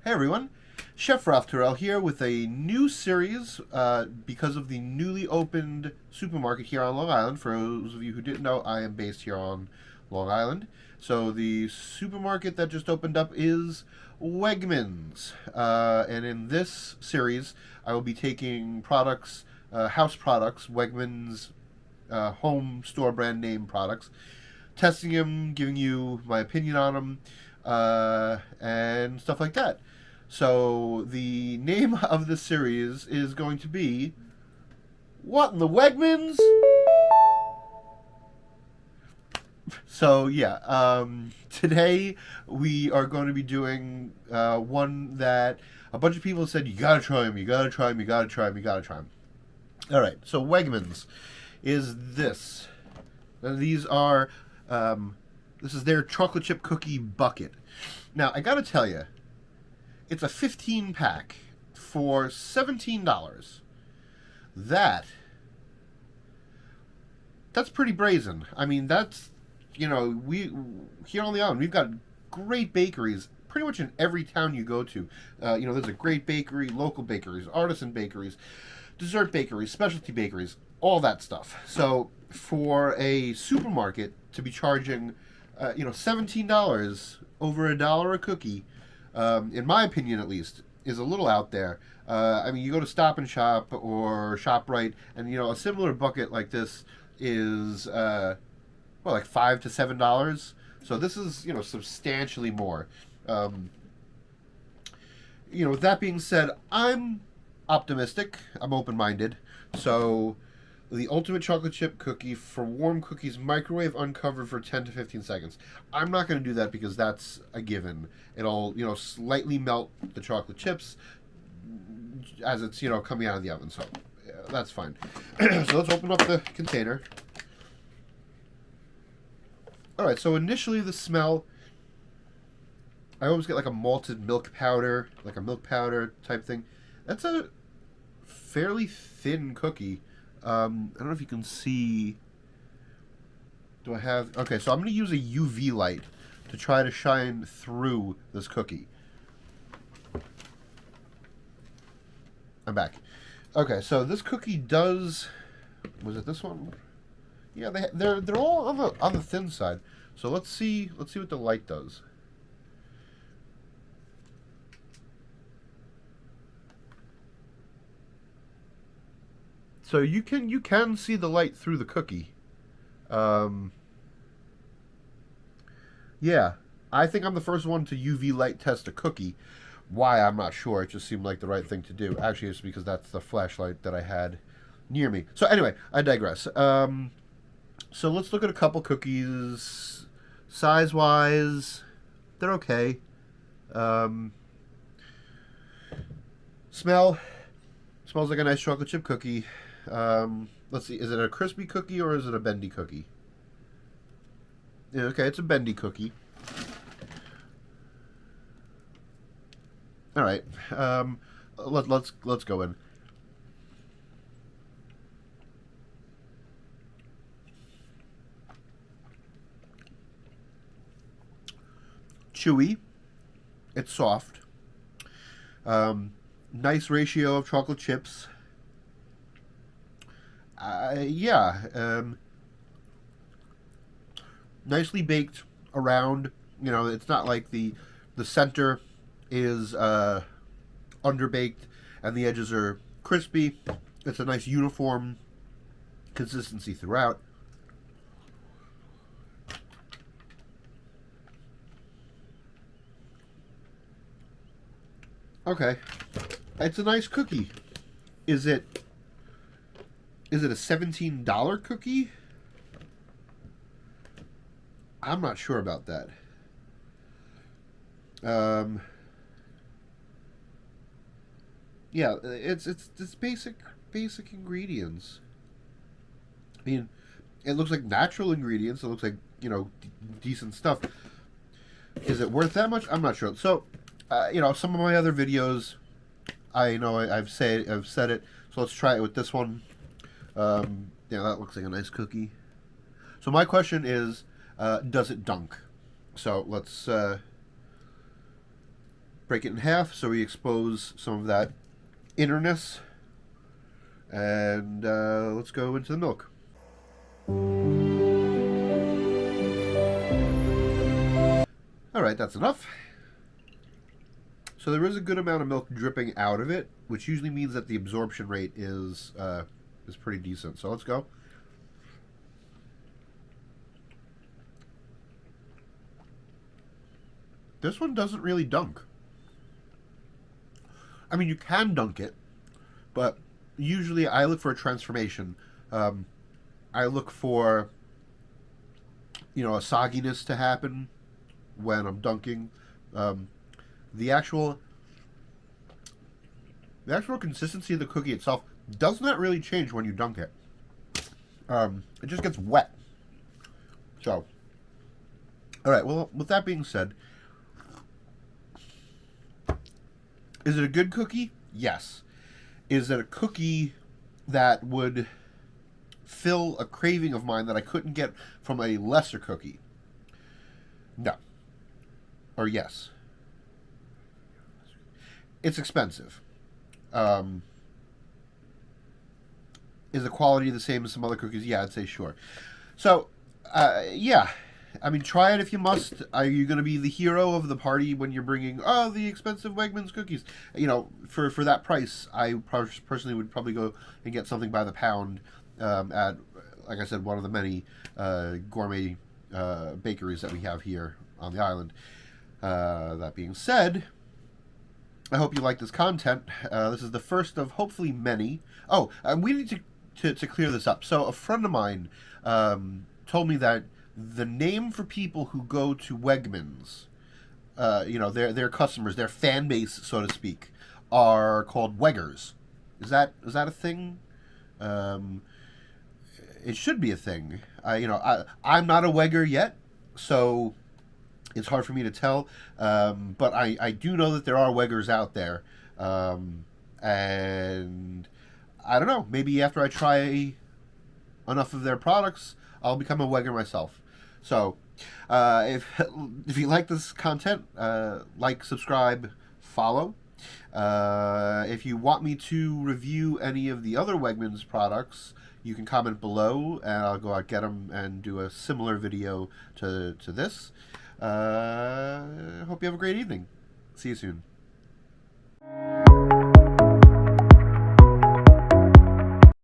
Hey everyone, Chef Ralph Terrell here with a new series because of the newly opened supermarket here on Long Island. For those of you who didn't know, I am based here on Long Island. So the supermarket that just opened up is Wegmans. And in this series, I will be taking products, house products, Wegmans home store brand name products, testing them, giving you my opinion on them, and stuff like that. So the name of the series is going to be What in the Wegmans? So yeah, today we are going to be doing one that a bunch of people said you gotta try them, you gotta try them, you gotta try them, you gotta try them. All right, so Wegmans is this. Now, these are this is their chocolate chip cookie bucket. Now I gotta tell you, it's a 15 pack for $17. That's pretty brazen. I mean, that's, we here on the island, we've got great bakeries pretty much in every town you go to. There's a great bakery, local bakeries, artisan bakeries, dessert bakeries, specialty bakeries, all that stuff. So for a supermarket to be charging, $17 over $1 a cookie, in my opinion at least, is a little out there. I mean, you go to Stop and Shop or ShopRite, and a similar bucket like this is like $5 to $7. So this is substantially more. With that being said, I'm optimistic. I'm open-minded. So the ultimate chocolate chip cookie for warm cookies, microwave uncovered for 10 to 15 seconds. I'm not going to do that because that's a given. It'll, slightly melt the chocolate chips as it's, coming out of the oven. So yeah, that's fine. So let's open up the container. All right, so initially the smell, I always get like a malted milk powder, like a milk powder type thing. That's a fairly thin cookie. I don't know if you can see. Do I have? Okay, so I'm going to use a UV light to try to shine through this cookie. I'm back. Okay, so this cookie does. Was it this one? Yeah, they're all on the thin side. So let's see what the light does. So you can see the light through the cookie. Yeah, I think I'm the first one to UV light test a cookie. Why, I'm not sure. It just seemed like the right thing to do. Actually, it's because that's the flashlight that I had near me. So anyway, I digress. So let's look at a couple cookies. Size-wise, they're okay. Smells like a nice chocolate chip cookie. Let's see, is it a crispy cookie or is it a bendy cookie? Yeah, okay, it's a bendy cookie. All right, let's go in. Chewy, it's soft. Nice ratio of chocolate chips. Yeah. Nicely baked around. It's not like the center is underbaked and the edges are crispy. It's a nice uniform consistency throughout. Okay, it's a nice cookie. Is it a $17 cookie? I'm not sure about that. Yeah, it's just basic ingredients. I mean, it looks like natural ingredients. It looks like decent stuff. Is it worth that much? I'm not sure. So, some of my other videos, I know I've said it. So let's try it with this one. Yeah, that looks like a nice cookie. So my question is, does it dunk? So let's break it in half so we expose some of that innerness. And let's go into the milk. Alright, that's enough. So there is a good amount of milk dripping out of it, which usually means that the absorption rate is pretty decent. So let's go. This one doesn't really dunk. I mean, you can dunk it, but usually I look for a transformation. I look for, a sogginess to happen when I'm dunking. The actual consistency of the cookie itself does not really change when you dunk it. It just gets wet. So, all right. Well, with that being said, is it a good cookie? Yes. Is it a cookie that would fill a craving of mine that I couldn't get from a lesser cookie? No. Or yes. It's expensive. Is the quality the same as some other cookies? Yeah, I'd say sure. So, yeah. I mean, try it if you must. Are you going to be the hero of the party when you're bringing, the expensive Wegmans cookies? For that price, I personally would probably go and get something by the pound at, like I said, one of the many gourmet bakeries that we have here on the island. That being said, I hope you like this content. This is the first of hopefully many. Oh, we need to clear this up. So a friend of mine told me that the name for people who go to Wegmans, their customers, their fan base, so to speak, are called Weggers. Is that a thing? It should be a thing. I'm not a Wegger yet, so it's hard for me to tell. But I do know that there are Weggers out there, and I don't know. Maybe after I try enough of their products, I'll become a Wegger myself. So, if you like this content, like, subscribe, follow. If you want me to review any of the other Wegmans products, you can comment below, and I'll go out, get them, and do a similar video to this. Hope you have a great evening. See you soon.